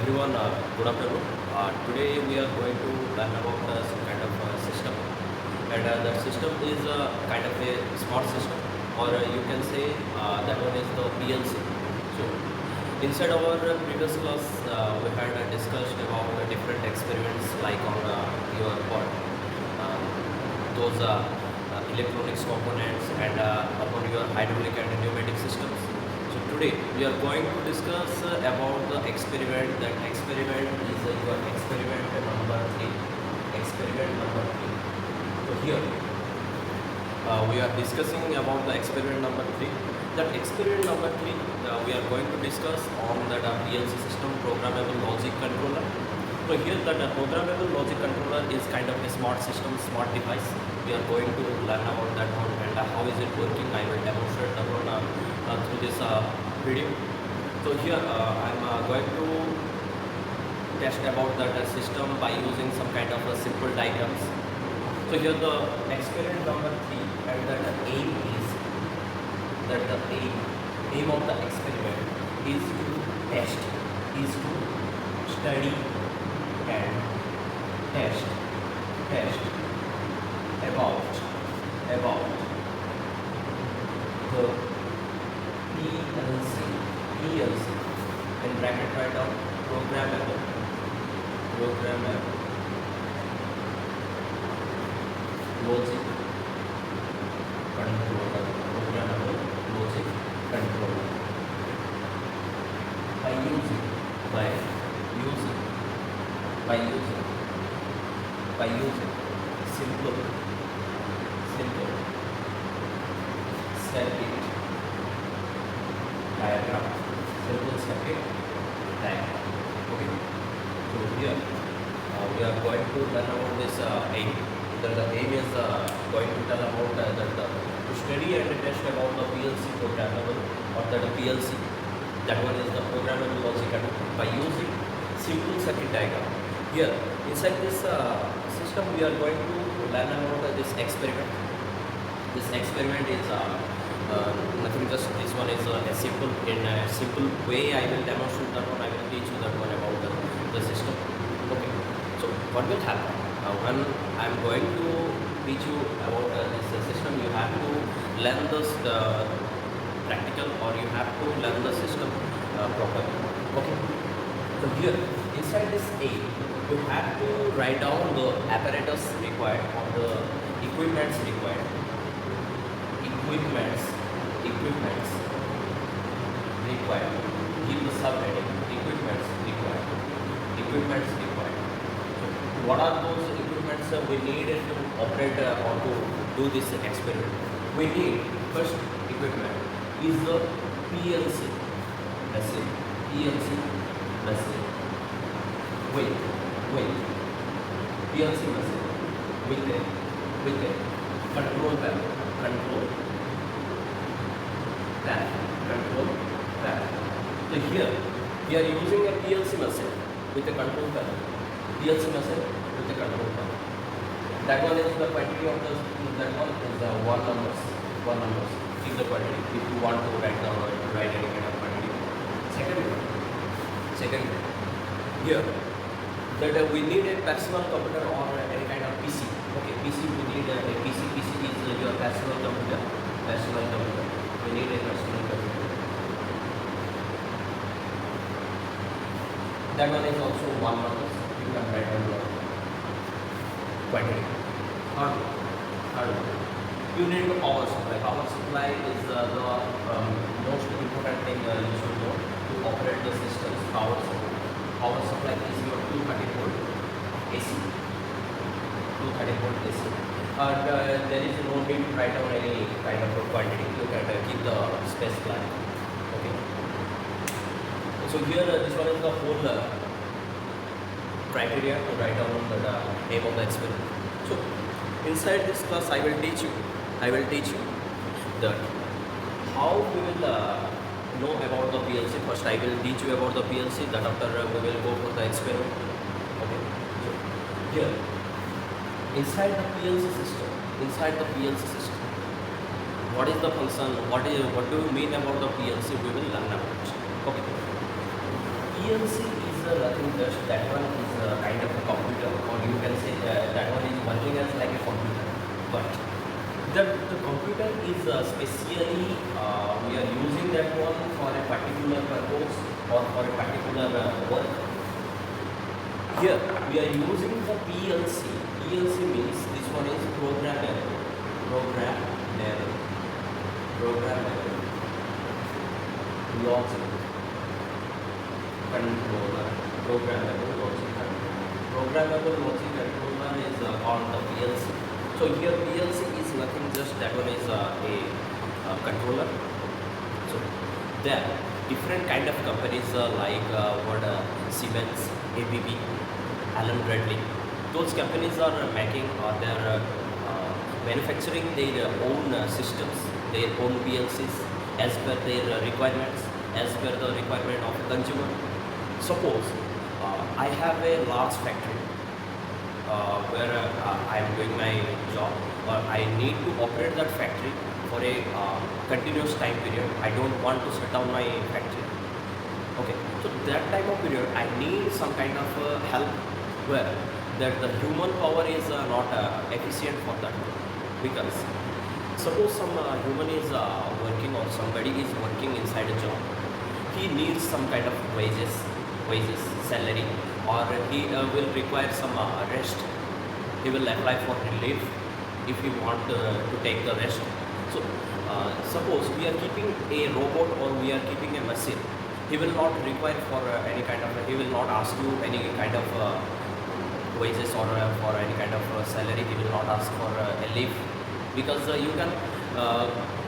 everyone, good afternoon. Today we are going to learn about some kind of system, and that system is kind of a smart system, or you can say that one is the PLC. So, inside our previous class, we had discussed about different experiments like on your board, those electronics components, and upon your hydraulic and pneumatic systems. So today we are going to discuss about the experiment. That experiment is your experiment number 3. Experiment number 3. So here we are discussing about the experiment number 3. That experiment number 3 we are going to discuss on that PLC system, programmable logic controller. So here that programmable logic controller is kind of a smart system, smart device. We are going to learn about that one and how is it working. I will demonstrate that one through this video. So here I'm going to test about that system by using some kind of simple diagrams. So here the experiment number 3 and that aim is that the aim of the experiment is to test, is to study and test about the PLC in bracket write down programmable logic controller, programmable logic controller by using simple circuit diagram. Okay. So here we are going to learn about this aim. The aim is going to tell about to study and test about the PLC programmable or the PLC. That one is the programmable logic controller by using simple circuit diagram. Here inside this system we are going to learn about this experiment. This experiment is nothing, just this one is a simple, in a simple way I will demonstrate that one. I will teach you that one about the system. Okay. So what will happen when I am going to teach you about this system? You have to learn this practical, or you have to learn the system properly. Okay. So here inside this A, you have to write down the apparatus required or the equipments required. Equipments required. Give the subheading equipments required. So what are those equipments we need to operate or to do this experiment? We need first equipment is the PLC machine. With PLC machine with a control panel. So here we are using a PLC machine with a control panel. That one is the quantity of the, that one is one numbers. Is the quantity if you want to write down or write any kind of quantity. Second here that we need a personal computer or any kind of PC. Okay, PC we need a PC. PC is your personal computer. We need a personal computer. That one is also one number. You can write down the quantity. Third one. You need the power supply. Power supply is the most important thing you should know to operate the systems. Power supply is your 230 volt AC. And there is no need to write down any kind of quantity. You can keep the space blank. Okay. So here this one is the whole criteria to write down the name of the experiment. So inside this class I will teach you that how we will know about the PLC. First I will teach you about the PLC, then after we will go for the experiment. Okay. So here inside the PLC system, what is the function, what do you mean about the PLC, we will learn about it. Okay. PLC is nothing just that one is kind of a computer, or you can say that one is working as like a computer. But the computer is specially we are using that one for a particular purpose or for a particular work. Here we are using the PLC. PLC means this one is programmable, logic controller, programmable logic controller. Programmable logic controller is called the PLC. So here PLC is nothing just that one is a controller. So there different kind of companies like what Siemens, ABB, Allen Bradley. Those companies are making or they're manufacturing their own systems, their own PLCs as per their requirements, as per the requirement of the consumer. Suppose I have a large factory where I am doing my job, or I need to operate that factory for a continuous time period. I don't want to shut down my factory. Okay, so that time of period I need some kind of help where that the human power is not efficient for that, because suppose some human is working or somebody is working inside a job, he needs some kind of wages, salary, or he will require some rest. He will apply for relief if he want to take the rest. So suppose we are keeping a robot or we are keeping a machine, he will not require for any kind of, he will not ask you any kind of wages or for any kind of salary. He will not ask for a leave, because you can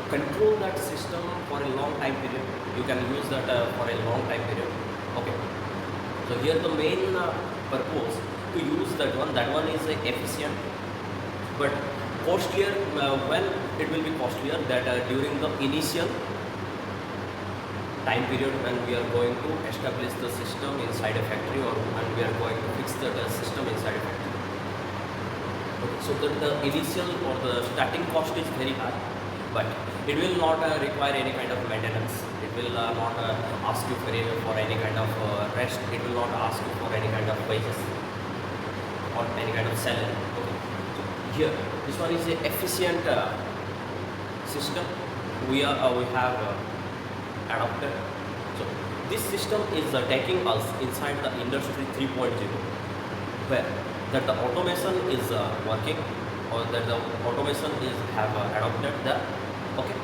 control that system for a long time period. You can use that for a long time period. Okay, so here the main purpose to use that one is efficient, but costlier. When it will be costlier, that during the initial time period when we are going to establish the system inside a factory, or when we are going to fix the system inside a factory. Okay, so the initial or the starting cost is very high, but it will not require any kind of maintenance. It will not ask you for any kind of rest. It will not ask you for any kind of wages or any kind of salary. Okay. So here, this one is a efficient system. We have adopted. So this system is taking us inside the industry 3.0, where that the automation is working, or that the automation is have adopted the. Okay,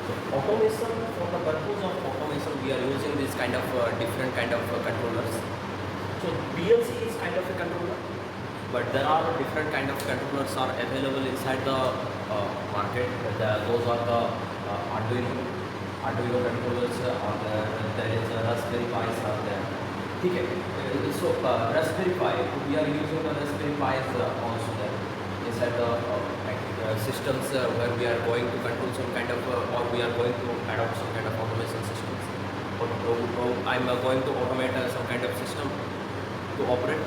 so automation, for the purpose of automation we are using this kind of different kind of controllers. So PLC is kind of a controller, but there are different kind of controllers are available inside the market. Those are the Arduino controllers, or there is a Raspberry Pis are there. Okay, so Raspberry Pi, we are using the Raspberry Pis also there inside the systems where we are going to control some kind of or we are going to adopt some kind of automation systems. I'm going to automate some kind of system to operate.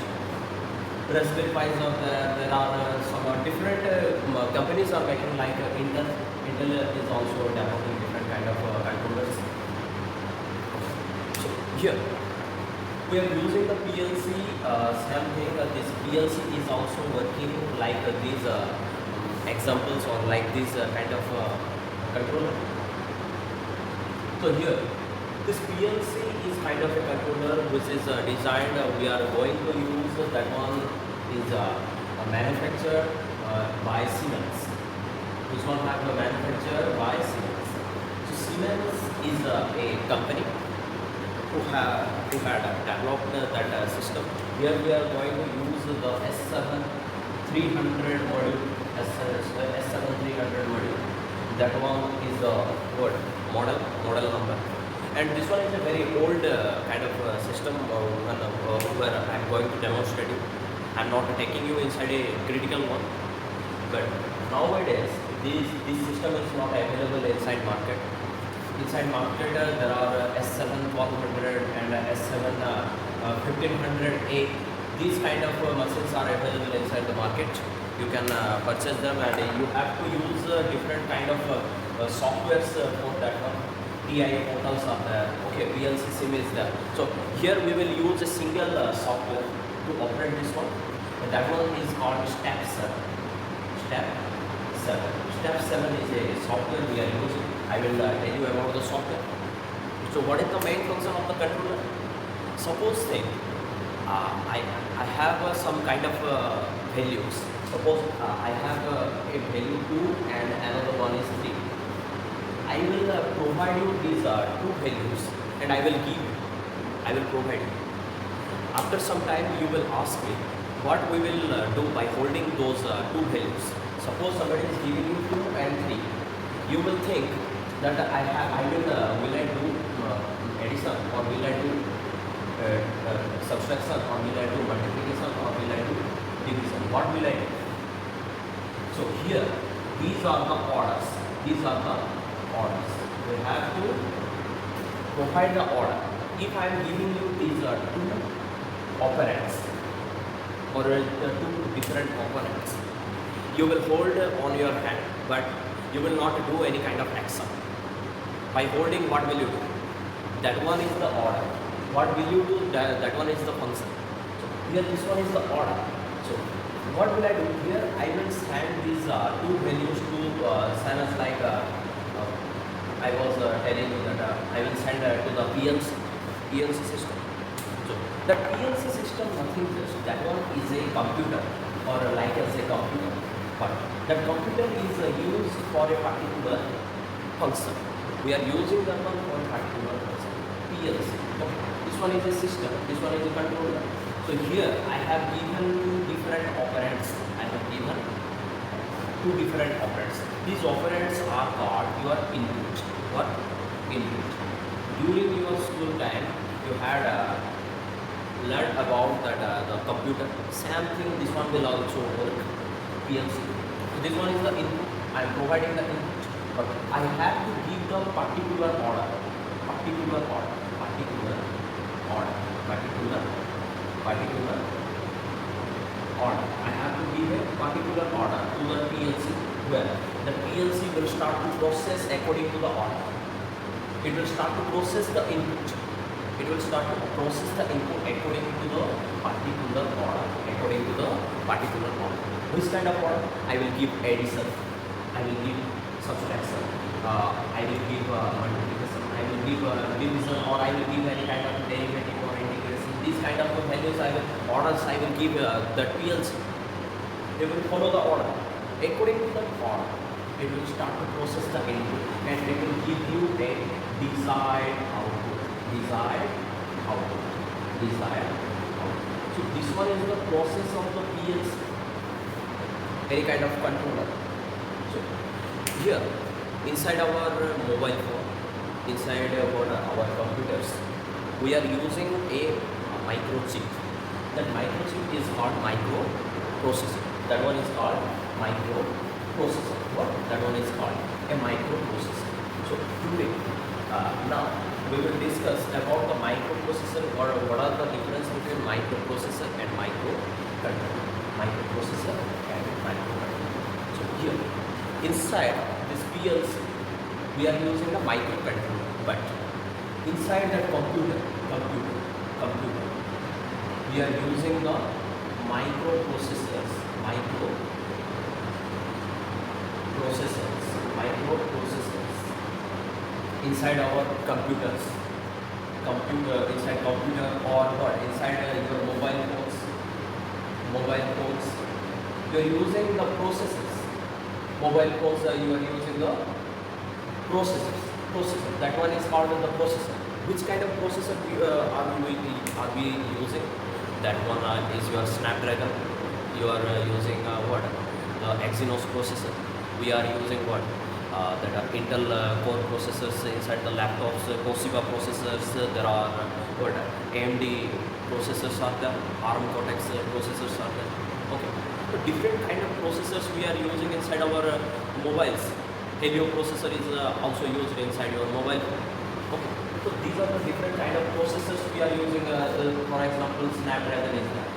Raspberry Pis are there are some different companies are making, like Intel. Intel is also developing different kind of controllers. So here we are using the PLC. Same thing. This PLC is also working like these examples, or like this kind of controller. So here this PLC is kind of a controller which is designed. We are going to use that one is manufactured by Siemens. This one have manufactured by Siemens. So Siemens is a company who had developed that system. Here we are going to use the S7300 module. S7300 module. That one is the model number. And this one is a very old kind of system where I am going to demonstrate you. I am not taking you inside a critical one, but nowadays this system is not available inside market. Inside market there are S7 1200 and S7 1500A. These kind of machines are available inside the market. You can purchase them, and you have to use different kind of softwares for that one. TIA portals are there. Okay, PLC sim is there. So here we will use a single software to operate this one. And that one is called Step 7. Step 7. Step 7 is a software we are using. I will tell you about the software. So what is the main function of the controller? Suppose think I have some kind of values. Suppose I have a value 2 and another one is 3. I will provide you these two values and I will give you. I will provide you. After some time you will ask me what we will do by holding those two values. Suppose somebody is giving you 2 and 3. You will think that I will I do addition or will I do subtraction or will I do multiplication or will I do division? What will I do? So here these are the orders. These are the orders. We have to provide the order. If I am giving you these two operands or two different operands, you will hold on your hand, but you will not do any kind of action. By holding, what will you do? That one is the order. What will you do? That one is the function. So here this one is the order. So what will I do here? I will send these two values to send us like I was telling you that I will send to the PLC system. So the PLC system, nothing just that one is a computer or like as a computer, but that computer is used for a particular function. We are using that one for a particular function. PLC. Okay. This one is a system. This one is a controller. So here I have given two different operands. I have given two different operands. These operands are called your input. What? Input. During your school time, you had learned about that the computer. Same thing. This one will also work. PLC. So this one is the input. I am providing the input, but I have to give the particular order. Particular order. Particular order. Particular order. I have to give a particular order to the PLC where the PLC will start to process according to the order. It will start to process the input. It will start to process the input according to the particular order. According to the particular order. Which kind of order? I will give addition. I will give subtraction. I will give multiplication. I will give division, or I will give any kind of derivative or integration. These kind of values orders I will give the PLC. They will follow the order. According to the order, it will start to process the input and it will give you a desired output. Desired output. Desired output. So this one is the process of the PLC. Any kind of controller. So here, inside our mobile phone, inside our computers, we are using a microchip. That microchip is called microprocessor. That one is called microprocessor. What? That one is called a microprocessor. So today, now we will discuss about the microprocessor or what are the difference between microprocessor and microcontroller. Microprocessor and microcontroller. So here, inside this PLC, we are using a microcontroller, but inside that computer, we are using the microprocessors, inside our computers, inside computer or what? Inside your mobile phones, you are using the processors. Mobile phones, you are using the processor. That one is called the processor. Which kind of processor are we using? That one is your Snapdragon. You are using what? The Exynos processor. We are using what? That are Intel core processors inside the laptops, Toshiba processors. There are what? AMD processors are there. ARM Cortex processors are there. Okay. So different kind of processors we are using inside our mobiles. Helio processor is also used inside your mobile. Okay. So these are the different kind of processors we are using. For example, Snapdragon is there.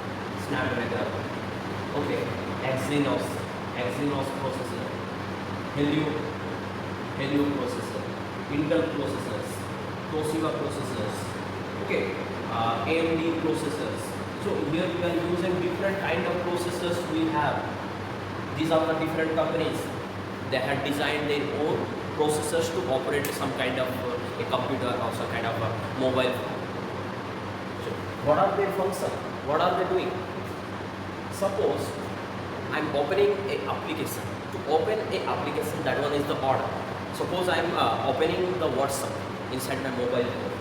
Snapdragon. Okay. Exynos processor. Helio processor. Intel processors, Toshiba processors, okay, AMD processors. So here we are using different kind of processors we have. These are the different companies. They had designed their own processors to operate some kind of a computer or some kind of a mobile phone. So what are their function? What are they doing? Suppose I'm opening a application. To open a application, that one is the order. Suppose I'm opening the WhatsApp inside my mobile phone.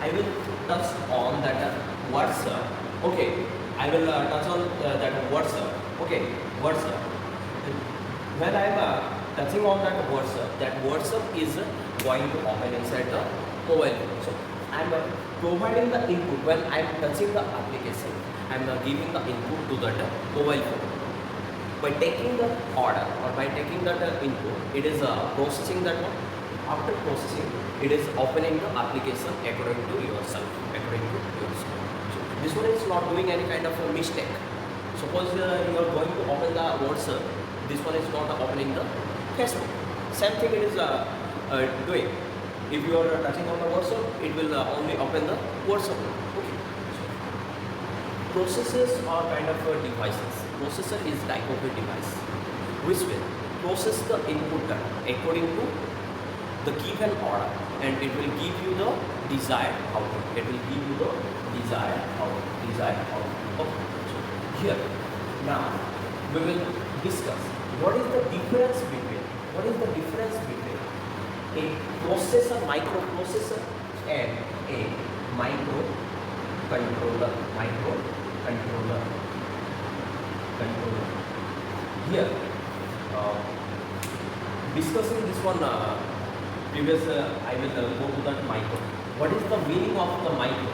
I will touch on that WhatsApp. Okay, I will touch on that WhatsApp. Okay, WhatsApp. When I'm touching on that WhatsApp is going to open inside the mobile phone. So I'm providing the input when I'm touching the application. I'm giving the input to that mobile phone. By taking the order or by taking that input, it is processing that one. After processing, it is opening the application according to yourself. So this one is not doing any kind of a mistake. Suppose you are going to open the WhatsApp, this one is not opening the Facebook. Same thing it is doing. If you are touching on the WhatsApp, it will only open the WhatsApp. Okay. Processors are kind of devices. Processor is like of a device which will process the input according to the given order, and it will give you the desired output. It will give you the desired output. Okay. So here now we will discuss what is the difference between a processor, microprocessor, and a microcontroller. Here, discussing this one previous, I will go to that micro. What is the meaning of the micro?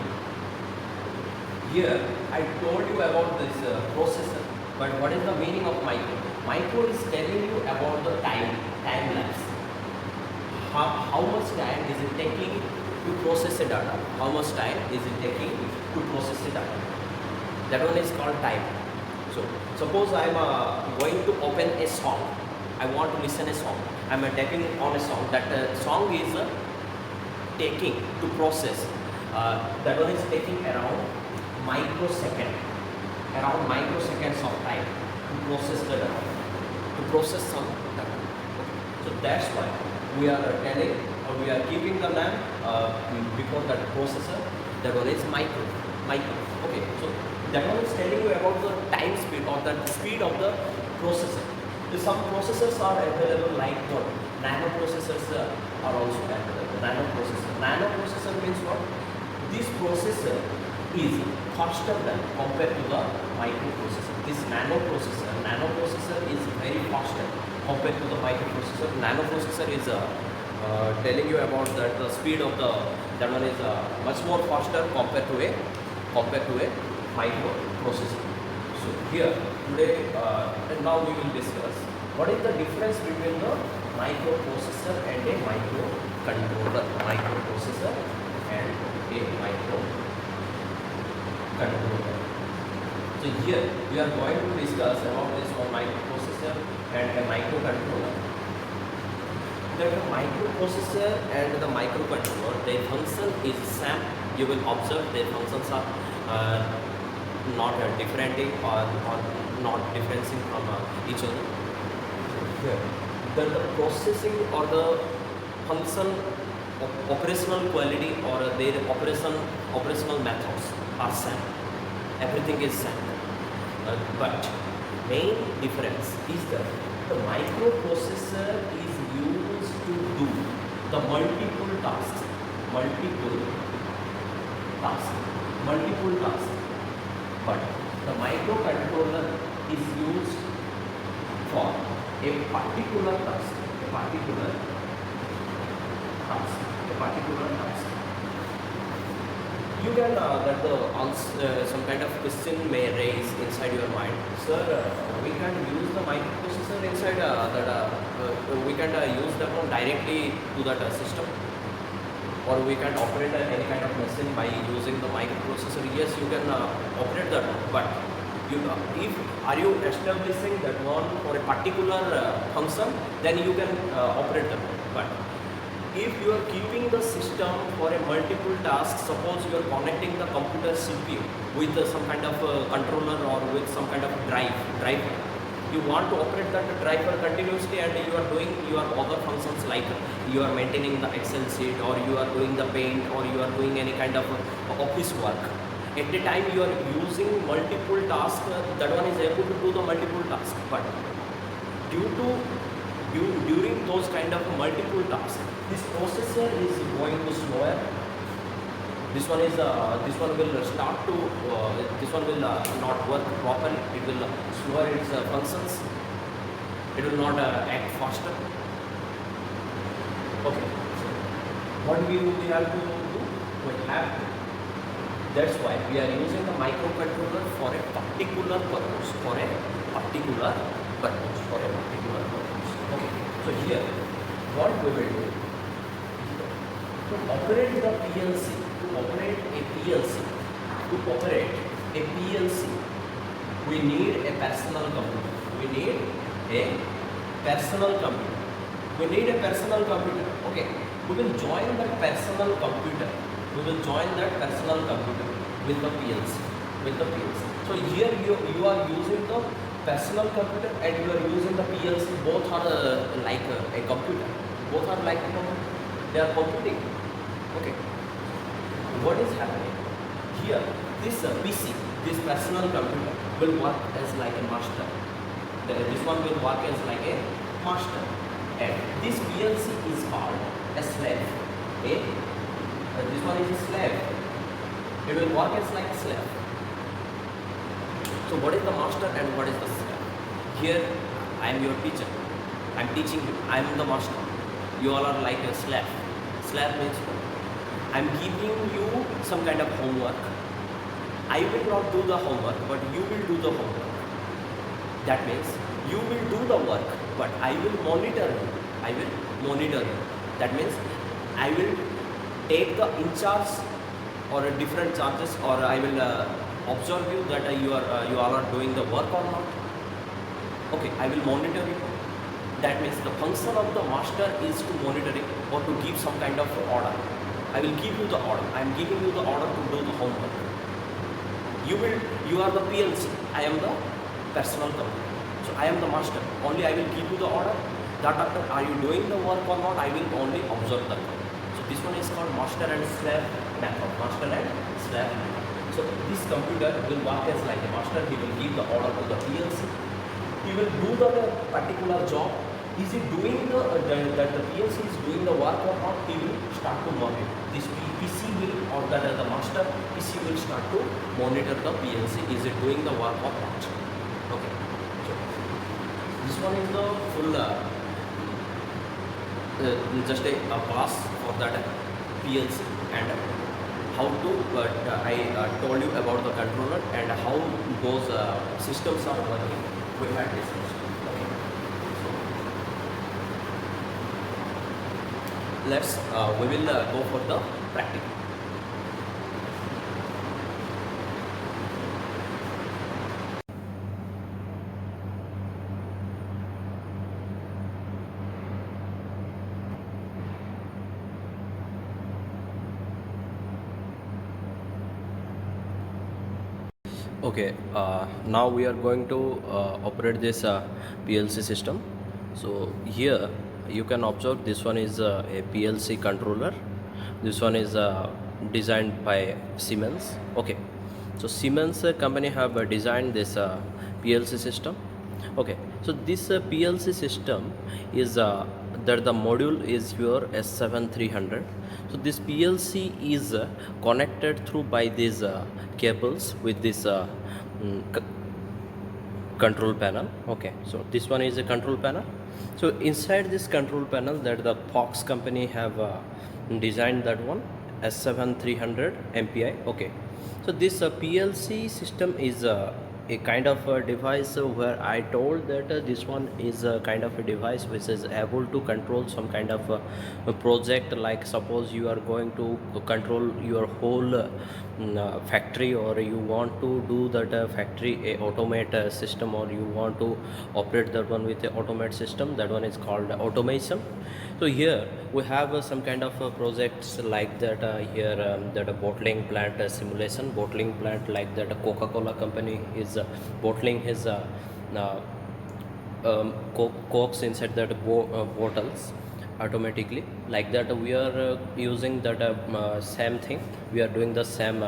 Here, I told you about this processor, but what is the meaning of micro? Micro is telling you about the time lapse. How much time is it taking to process the data? How much time is it taking to process the data? That one is called time. So suppose I am going to open a song. I want to listen a song. I am tapping on a song. That song is taking to process. That one is taking around microseconds of time to process the data. To process some data. So that's why we are telling, or we are keeping the name before that processor. That one is micro. Okay. So that one is telling you about the time speed or the speed of the processor. Some processors are available like what? Nanoprocessors are also available. Nanoprocessor means what? This processor is faster than compared to the microprocessor. This nanoprocessor is very faster compared to the microprocessor. Nanoprocessor is telling you about that the speed of that one is much more faster compared to a microprocessor. So here today and now we will discuss what is the difference between the microprocessor and a microcontroller. Microprocessor and a microcontroller. So here we are going to discuss about this one microprocessor and a microcontroller. The microprocessor and the microcontroller, their function is same. You will observe their functions are not differentiating or not differencing from each other. Here, the processing or the function, operational quality or their operational methods are same. Everything is same. But main difference is that the microprocessor is used to do the multiple tasks. But the microcontroller is used for a particular task. You can some kind of question may raise inside your mind. Sir, we can use the microprocessor inside we can use that one directly to that system, or we can operate any kind of machine by using the microprocessor. Yes, you can operate that one, but are you establishing that one for a particular function, then you can operate that one. But if you are keeping the system for a multiple task, suppose you are connecting the computer CPU with some kind of controller or with some kind of driver, you want to operate that driver continuously, and you are doing your other functions like you are maintaining the Excel sheet, or you are doing the paint, or you are doing any kind of office work. At the time you are using multiple tasks, that one is able to do the multiple tasks, but due to during those kind of multiple tasks, this processor is going to slower. This one will start to this one will not work properly. It will slower its functions. It will not act faster. Okay, so what we have to do? We have to. That's why we are using the microcontroller for a particular purpose. Okay, so here what we will do to operate the PLC, to operate a PLC, we need a personal computer. We need a personal computer. Okay, we will join that personal computer. With the PLC. So here you are using the personal computer and you are using the PLC. Both are like a computer. Both are like a computer. They are computing. Okay. What is happening here? This PC, this personal computer, will work as like a master. This one will work as like a master, and this PLC is called a slave. This one is a slave. It will work as like a slave. So what is the master and what is the slave? Here I am your teacher. I am teaching you. I am the master. You all are like a slave. Slave means what? I am giving you some kind of homework. I will not do the homework, but you will do the homework. That means you will do the work, but I will monitor you. That means I will take the in charge or different charges, or I will observe you that you all are doing the work or not. Okay, I will monitor you. That means the function of the master is to monitor it or to give some kind of order. I will give you the order. I am giving you the order to do the homework. You are the PLC. I am the personal computer. So I am the master. Only I will give you the order. That after are you doing the work or not, I will only observe the work. So this one is called master and slave method. So this computer will work as like a master. He will give the order to the PLC. He will do the particular job. Is he doing that the PLC is doing the work or not? He will start to monitor. This PC will, or the master PC will start to monitor the PLC. Is it doing the work or not? Okay. So this one is the full just a class for that PLC, and how to I told you about the controller and how those systems are working. We had this system. Okay. So we will go for the practical. Okay, now we are going to operate this PLC system. So here you can observe this one is a PLC controller. This one is designed by Siemens. Okay, so Siemens company have designed this PLC system. Okay, so this PLC system is that the module is your S7300. So this PLC is connected through by these cables with this control panel. Okay, so this one is a control panel. So inside this control panel, that the Fox company have designed that one S7300 MPI. Okay, so this PLC system is a kind of a device where I told that this one is a kind of a device which is able to control some kind of a project. Like suppose you are going to control your whole factory, or you want to do that factory a automate system, or you want to operate that one with a automate system. That one is called automation. So here we have some kind of projects like that here that a bottling plant simulation, bottling plant like that Coca-Cola company is bottling his uh, cokes inside that bottles automatically like that. We are using that same thing, we are doing the same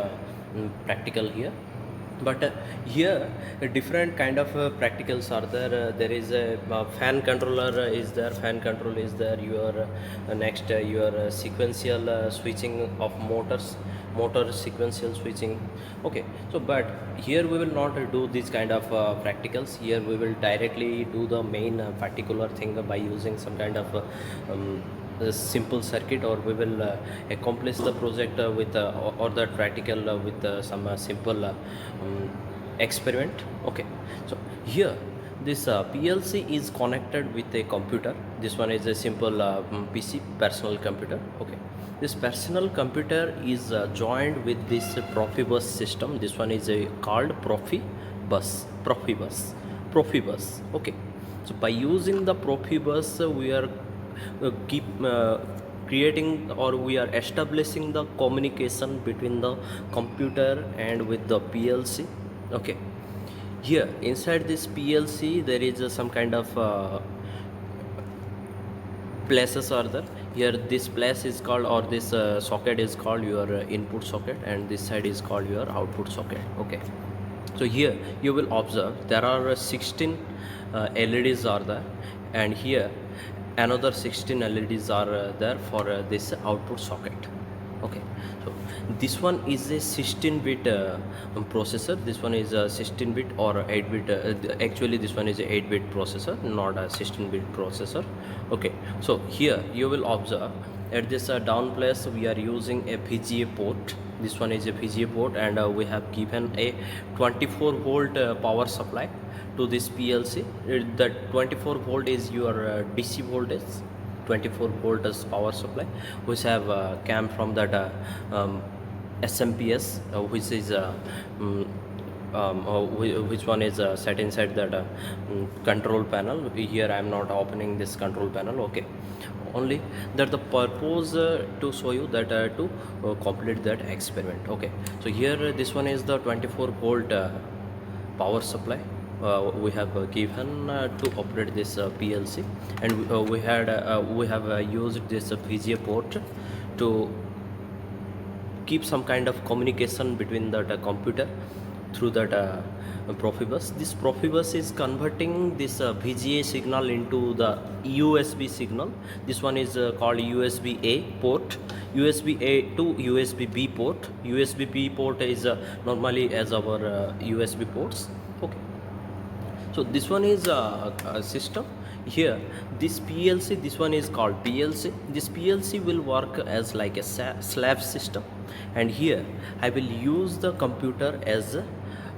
practical here. But here a different kind of practicals are there. There is a fan controller is there, fan control is there, your next your sequential switching of motors, motor sequential switching. Okay, so but here we will not do this kind of practicals. Here we will directly do the main particular thing by using some kind of a simple circuit, or we will accomplish the project with or the practical with some simple experiment. Okay, so here this PLC is connected with a computer. This one is a simple PC, personal computer. Okay, this personal computer is joined with this Profibus system. This one is called Profibus. Okay, so by using the Profibus we are keep creating, or we are establishing the communication between the computer and with the PLC. Okay, here inside this PLC there is some kind of places are there. Here this place is called, or this socket is called your input socket, and this side is called your output socket. Okay, so here you will observe there are 16 LEDs are there, and here another 16 LEDs are there for this output socket. Okay, so this one is a 16-bit processor. This one is a 16-bit or 8-bit. Actually, this one is a 8-bit processor, not a 16-bit processor. Okay, so here you will observe at this down place we are using a VGA port. This one is a VGA port, and we have given a 24 volt power supply to this PLC. The 24 volt is your DC voltage. 24 volt is power supply, which have came from that SMPS, which is which one is set inside that control panel. Here I am not opening this control panel. Okay, only that the purpose to show you that to complete that experiment. Okay, so here this one is the 24 volt power supply we have given to operate this PLC, and we have used this VGA port to keep some kind of communication between that computer through that Profibus. This Profibus is converting this VGA signal into the USB signal. This one is called USB A port, USB A to USB B port. USB B port is normally as our USB ports. Okay, so this one is a system. Here this PLC, this one is called PLC. This PLC will work as like a slab system, and here I will use the computer as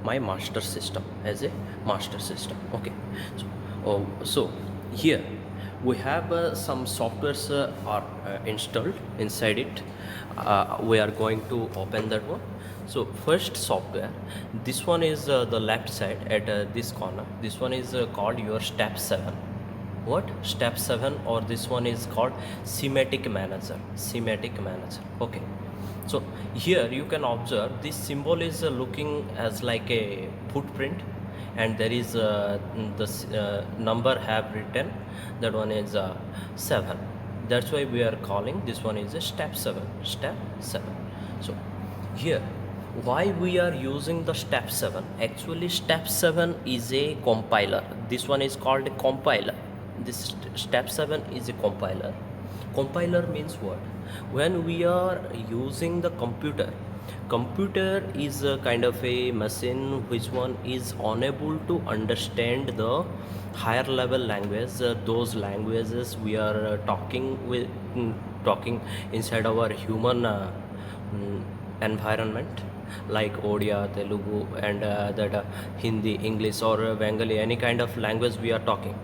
my master system, as a master system. Okay, so here we have some softwares are installed inside it. We are going to open that one. So first software, this one is the left side at this corner. This one is called your step 7. What? Step 7, or this one is called Schematic Manager. Schematic Manager. Okay, so here you can observe this symbol is looking as like a footprint, and there is the number have written, that one is 7. That's why we are calling this one is a step 7. Step 7. So here why we are using the step 7? Actually step 7 is a compiler. This one is called a compiler. This step 7 is a compiler. Compiler means what? When we are using the computer is a kind of a machine which one is unable to understand the higher level language. Those languages we are talking inside our human environment, like Odia, Telugu, and that Hindi, English, or Bengali, any kind of language we are talking.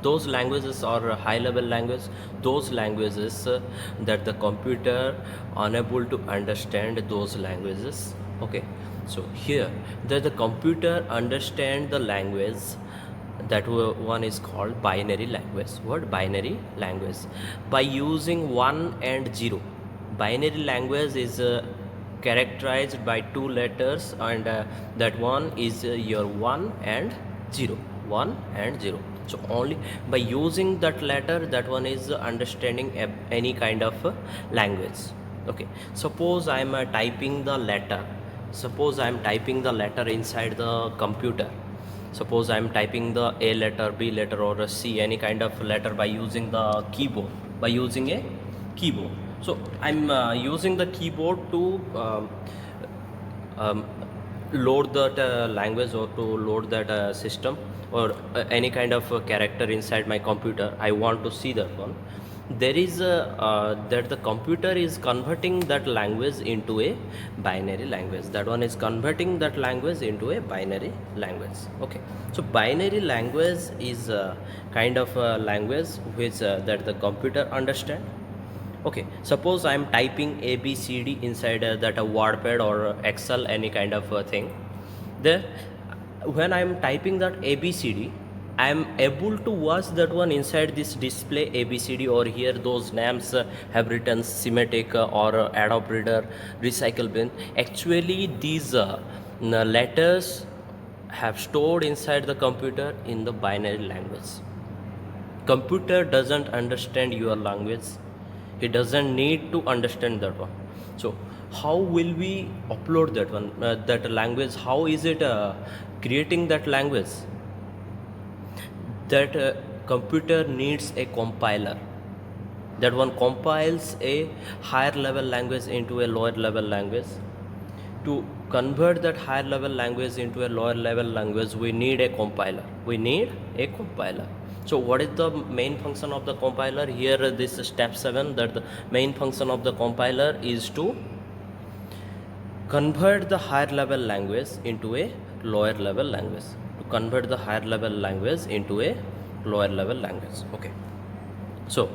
Those languages are high level language. Those languages that the computer unable to understand those languages. Okay, so here that the computer understand the language one is called binary language. What? Binary language. By using 1 and 0. Binary language is characterized by two letters, and that one is your 1 and 0. 1 and 0. So only by using that letter, that one is understanding any kind of language. Okay, suppose I am typing the letter. Suppose I am typing the letter inside the computer. Suppose I am typing the A letter, B letter, or a C, any kind of letter, by using the keyboard, by using a keyboard. So I'm using the keyboard to um, load that language, or to load that system, or any kind of character inside my computer. I want to see that one. There is that the computer is converting that language into a binary language. That one is converting that language into a binary language. Okay, so binary language is a kind of a language which that the computer understand. Okay, suppose I am typing ABCD inside that a WordPad or Excel, any kind of thing. There, when I am typing that ABCD, I am able to watch that one inside this display ABCD, or here those names have written Symantec or Adobe Reader, Recycle Bin. Actually, these letters have stored inside the computer in the binary language. Computer doesn't understand your language. He doesn't need to understand that one. So how will we upload that one, that language? How is it creating that language? That computer needs a compiler. That one compiles a higher level language into a lower level language. To convert that higher level language into a lower level language, we need a compiler. We need a compiler. So what is the main function of the compiler? Here this is step 7, that the main function of the compiler is to convert the higher level language into a lower level language. To convert the higher level language into a lower level language. Okay, so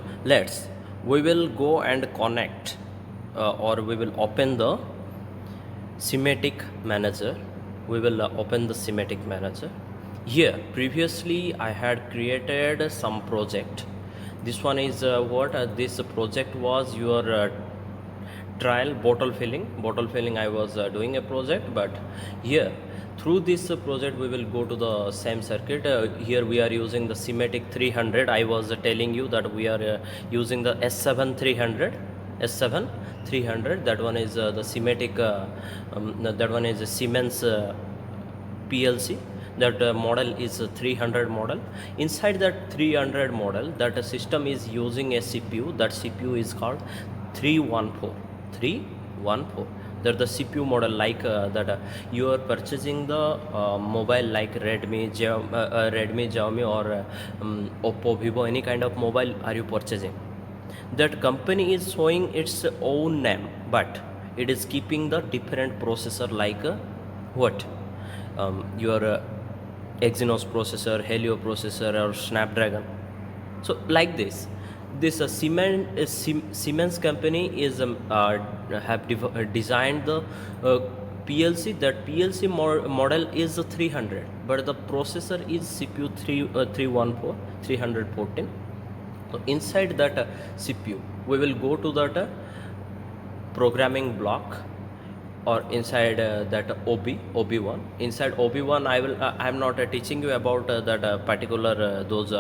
we will go and connect or we will open the Symantec Manager. We will open the Symantec Manager. Here previously I had created some project. This one is what this project was your trial bottle filling. I was doing a project, but here through this project we will go to the same circuit. Here we are using the Symantec 300. I was telling you that we are using the S7 300. That one is the Symantec that one is a Siemens PLC. That model is a 300 model. Inside that 300 model, that system is using a CPU. That CPU is called 314. That the CPU model, like that you are purchasing the mobile like Redmi, Xiaomi, or Oppo, Vivo, any kind of mobile are you purchasing. That company is showing its own name, but it is keeping the different processor, like what your Exynos processor, Helio processor, or Snapdragon. So like this Siemens company is designed the PLC. That PLC model is 300, but the processor is CPU 314. So inside that CPU, we will go to that programming block, or inside that OB1. Inside OB1, I'm not teaching you about that particular those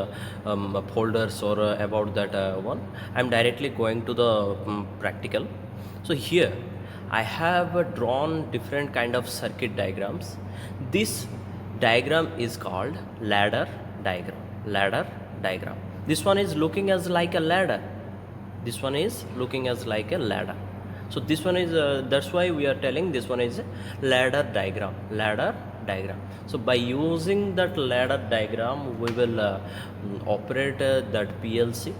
folders, or about that one. I'm directly going to the practical. So here I have drawn different kind of circuit diagrams. This diagram is called ladder diagram. This one is looking as like a ladder. So this one is that's why we are telling this one is a ladder diagram. So by using that ladder diagram, we will operate that PLC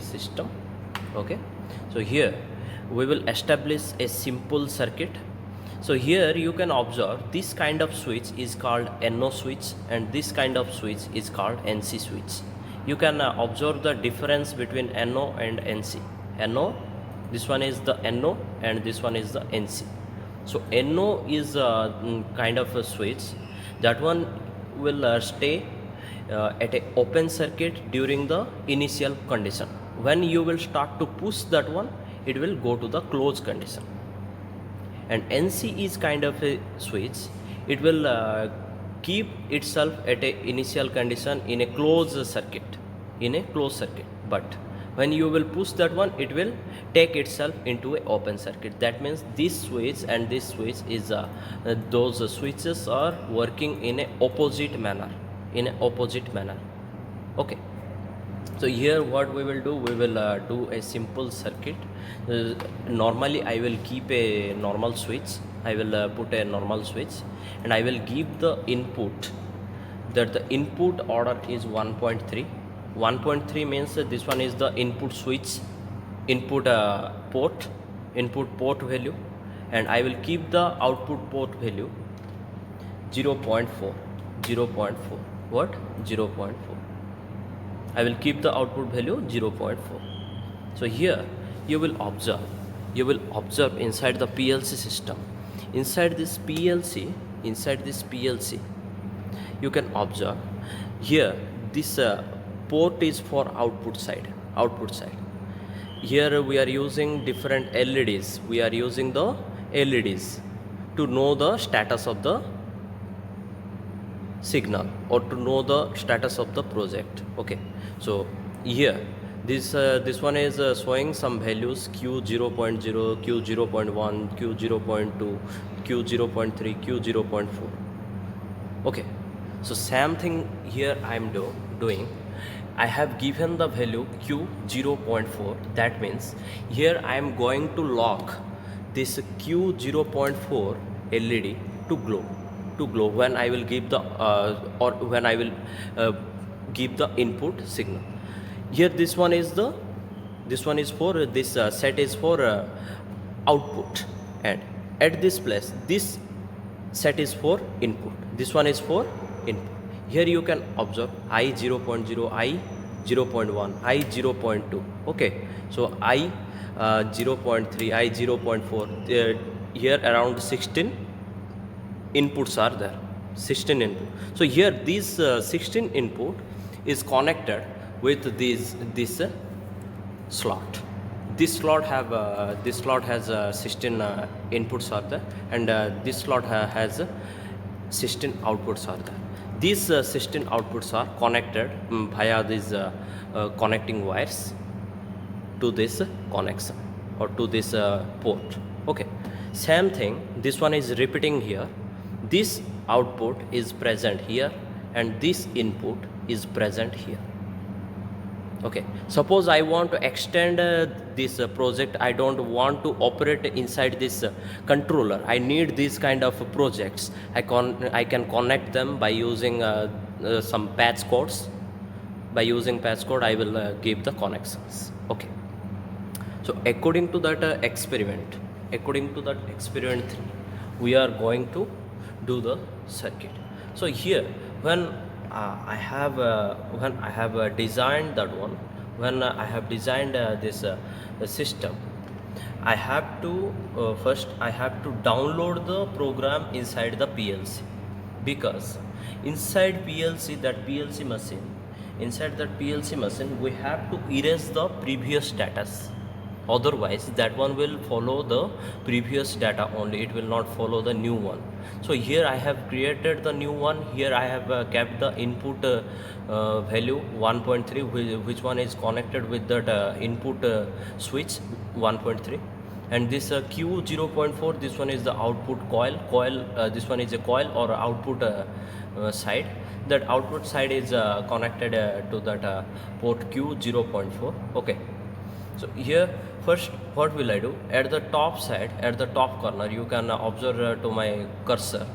system. Okay, so here we will establish a simple circuit. So here you can observe this kind of switch is called NO switch, and this kind of switch is called NC switch. You can observe the difference between NO and NC. This one is the NO, and this one is the NC. So NO is kind of a switch. That one will stay at a open circuit during the initial condition. When you will start to push that one, it will go to the closed condition. And NC is kind of a switch. It will keep itself at a initial condition in a closed circuit, but when you will push that one, it will take itself into a open circuit. That means this switch and this switch is those switches are working in a opposite manner, okay. So here what we will do, we will do a simple circuit. Normally I will keep a normal switch. I will put a normal switch, and I will give the input that the input order is 1.3. 1.3 means that this one is the input switch, input port value, and I will keep the output port value 0.4. What? 0.4. I will keep the output value 0.4. So here you will observe inside the PLC system. Inside this PLC, you can observe here this port is for output side. Here we are using different LEDs. We are using the LEDs to know the status of the signal or to know the status of the project. Okay, so here this one is showing some values Q 0.0, Q 0.1, Q 0.2, Q 0.3, Q 0.4. Okay, so same thing here I am doing. I have given the value Q 0.4. That means here I am going to lock this Q 0.4 LED to glow when I will give the when I will give the input signal. Here this one is for this set is for output, and at this place this set is for input. This one is for input. Here you can observe I 0.0, I 0.1, I 0.2. Okay, so I 0.3, I 0.4. Here around 16 inputs are there. 16 input. So here this 16 input is connected with this slot. This slot has 16 inputs are there, and this slot has 16 outputs are there. These 16 outputs are connected via these connecting wires to this connection or to this port. Okay, same thing. This one is repeating here. This output is present here, and this input is present here. Okay, suppose I want to extend this project. I don't want to operate inside this controller. I need these kind of projects. I can connect them by using some patch codes. By using patch code, I will give the connections. Okay, so according to that experiment 3, we are going to do the circuit. So here when I have designed that one, when I have designed this system, I have to first I have to download the program inside the PLC, because inside that PLC machine we have to erase the previous status. Otherwise that one will follow the previous data only, it will not follow the new one. So here I have created the new one. Here I have kept the input value 1.3, which one is connected with that input switch 1.3, and this Q 0.4, this one is the output coil. This one is a coil or output side. That output side is connected to that port Q 0.4. Okay, so here first what will I do? At the top side, at the top corner, you can observe to my cursor.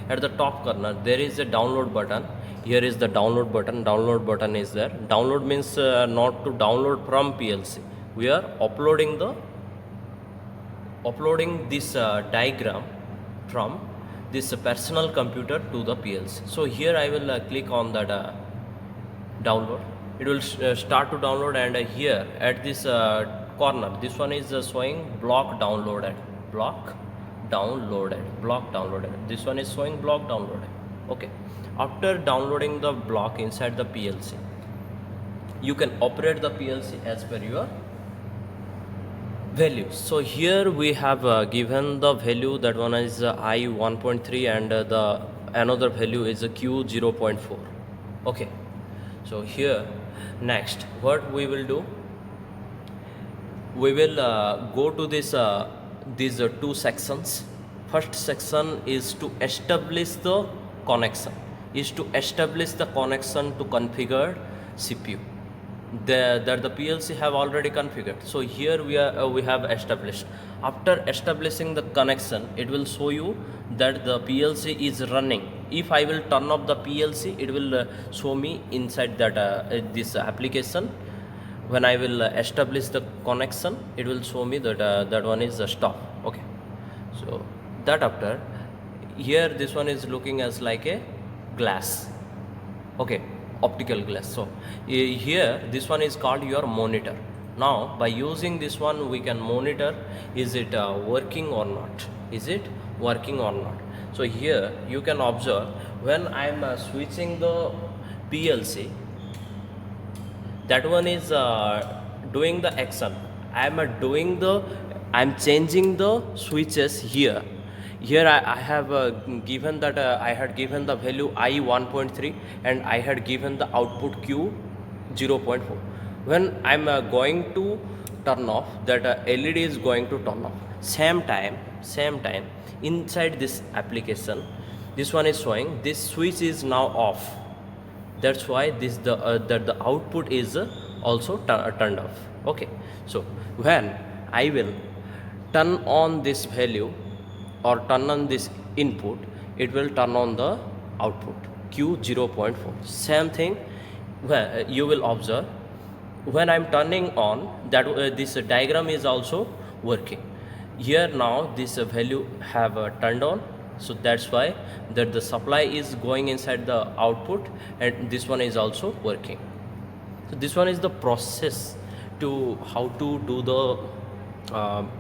At the top corner there is a download button. Here is the download button is there. Download means not to download from PLC. We are uploading this diagram from this personal computer to the PLC. So here I will click on that download. It will start to download, and here at this corner, this one is showing block downloaded. This one is showing block downloaded. Okay, after downloading the block inside the PLC, you can operate the PLC as per your values. So here we have given the value, that one is I 1.3 and the another value is Q 0.4. Okay, so here next what we will do, we will go to this these two sections. First section is to establish the connection, to connection to configure CPU that the PLC have already configured. So here we have established. After establishing the connection, it will show you that the PLC is running. If I will turn off the PLC, it will show me inside that this application. When I will establish the connection, it will show me that that one is stop. Okay, so that after, here this one is looking as like a glass. Okay, optical glass. So here this one is called your monitor. Now by using this one we can monitor, is it working or not, is it working or not. So here you can observe, when I am switching the PLC, that one is doing the action. I am changing the switches here. I have given that I had given the value I 1.3 and I had given the output Q 0.4. When I am going to turn off, that LED is going to turn off. Same time inside this application, this one is showing this switch is now off. That's why this that the output is also turned off. Okay, so when I will turn on this value or turn on this input, it will turn on the output Q 0.4. Same thing, where you will observe, when I'm turning on, that this diagram is also working. Here now this value have turned on, so that's why that the supply is going inside the output, and this one is also working. So this one is the process to how to do the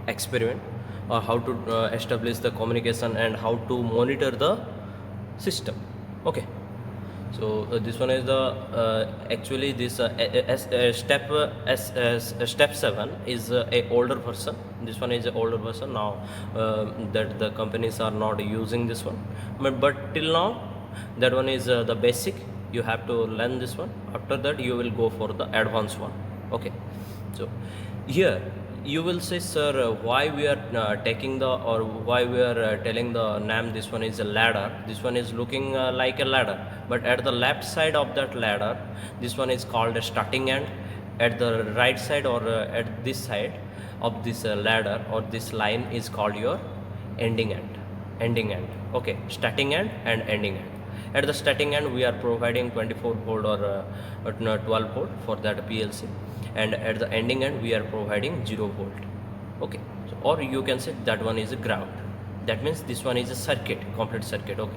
experiment, or how to establish the communication and how to monitor the system. Okay, so this one is the actually this step 7 is a older version. This one is an older version now, that the companies are not using this one, but till now that one is the basic. You have to learn this one. After that you will go for the advanced one. Okay, so here you will say, sir, why we are taking the, or why we are telling the name, this one is a ladder, this one is looking like a ladder, but at the left side of that ladder, this one is called a starting end. At the right side, or at this side of this ladder or this line, is called your ending end. Okay, starting end and ending end. At the starting end we are providing 24 volt or 12 volt for that PLC, and at the ending end we are providing 0 volt. Okay, so, or you can say that one is a ground. That means this one is a circuit, complete circuit. Okay,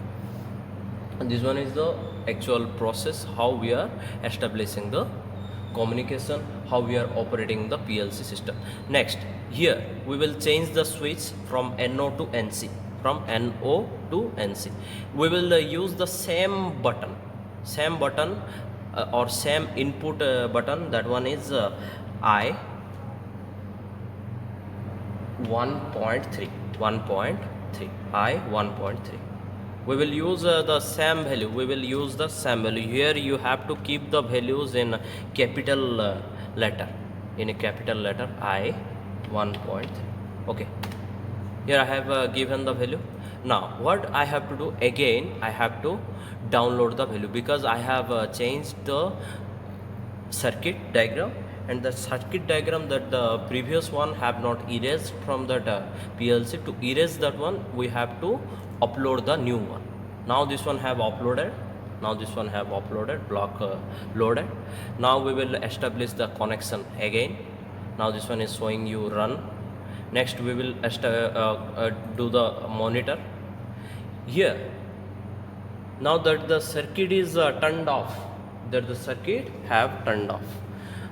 and this one is the actual process, how we are establishing the communication, how we are operating the PLC system. Next, here we will change the switch from NO to NC. From NO to NC, we will use the same button or same input button. That one is I 1.3 I 1.3. We will use the same value. Here you have to keep the values in capital letter, I 1.3. okay, here I have given the value. Now what I have to do, again I have to download the value, because I have changed the circuit diagram, and the circuit diagram that the previous one have not erased from that PLC. To erase that one, we have to upload the new one. Now this one have uploaded, block loaded. Now we will establish the connection again. Now this one is showing you run. Next we will do the monitor. Here now that the circuit is turned off,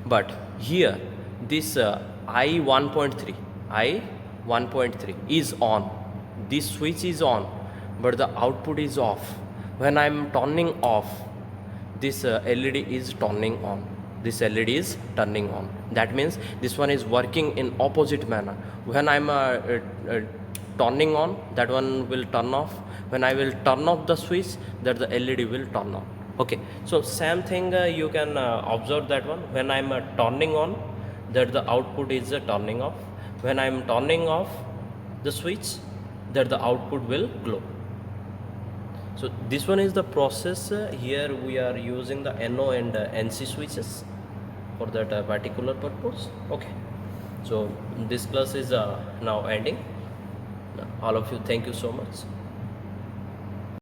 but here this I 1.3 is on, this switch is on, but the output is off. When I'm turning off, this LED is turning on. This LED is turning on. That means this one is working in opposite manner. When I'm turning on, that one will turn off. When I will turn off the switch, that the LED will turn on. Okay, so same thing you can observe that one. When I'm turning on, that the output is turning off. When I'm turning off the switch, that the output will glow. So this one is the process. Here we are using the NO and NC switches for that particular purpose. Okay, so this class is now ending. All of you, thank you so much.